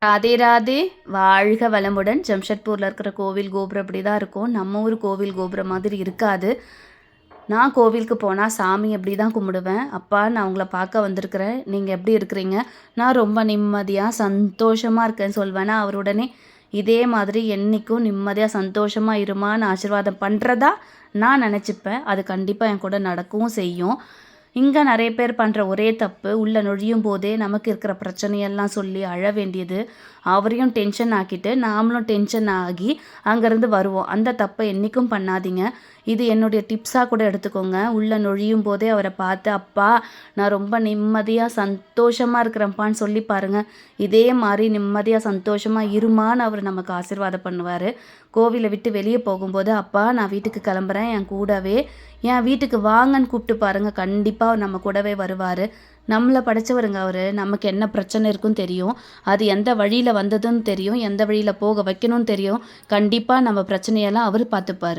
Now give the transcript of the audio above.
ராதே ராதே, வாழ்க வளமுடன். ஜம்ஷெட்பூரில் இருக்கிற கோவில் கோபுரம் இப்படி தான் இருக்கும். நம்ம ஊர் கோவில் கோபுரம் மாதிரி இருக்காது. நான் கோவிலுக்கு போனால் சாமி எப்படி தான் கும்பிடுவேன். அப்பா, நான் உங்களை பார்க்க வந்திருக்கிறேன், நீங்கள் எப்படி இருக்கிறீங்க? நான் ரொம்ப நிம்மதியாக சந்தோஷமாக இருக்கேன்னு சொல்வேன்னா, அவர் உடனே இதே மாதிரி என்றைக்கும் நிம்மதியாக சந்தோஷமாக இருமான்னு ஆசீர்வாதம் பண்ணுறதா நான் நினச்சிப்பேன். அது கண்டிப்பாக என் கூட நடக்கவும் செய்யும். இங்கே நிறைய பேர் பண்ணுற ஒரே தப்பு, உள்ளே நுழையும் போதே நமக்கு இருக்கிற பிரச்சனையெல்லாம் சொல்லி அழ வேண்டியது, அவரையும் டென்ஷன் ஆக்கிட்டு நாமளும் டென்ஷன் ஆகி அங்கேருந்து வருவோம். அந்த தப்பை என்றைக்கும் பண்ணாதீங்க. இது என்னுடைய டிப்ஸாக கூட எடுத்துக்கோங்க. உள்ளே நுழையும் போதே அவரை பார்த்து, அப்பா நான் ரொம்ப நிம்மதியாக சந்தோஷமாக இருக்கிறேன்ப்பான்னு சொல்லி பாருங்கள். இதே மாதிரி நிம்மதியாக சந்தோஷமாக இருமான்னு அவர் நமக்கு ஆசீர்வாதம் பண்ணுவார். கோவிலை விட்டு வெளியே போகும்போது, அப்பா நான் வீட்டுக்கு கிளம்புறேன், என் கூடவே என் வீட்டுக்கு வாங்கன்னு கூப்பிட்டு பாருங்கள். கண்டிப்பாக அவர் நம்ம கூடவே வருவார். நம்மளை படைச்சவருங்க அவர். நமக்கு என்ன பிரச்சனை இருக்குன்னு தெரியும், அது எந்த வழியில் வந்ததுன்னு தெரியும், எந்த வழியில் போக வைக்கணும்னு தெரியும். கண்டிப்பாக நம்ம பிரச்சனையெல்லாம் அவர் பார்த்துப்பார்.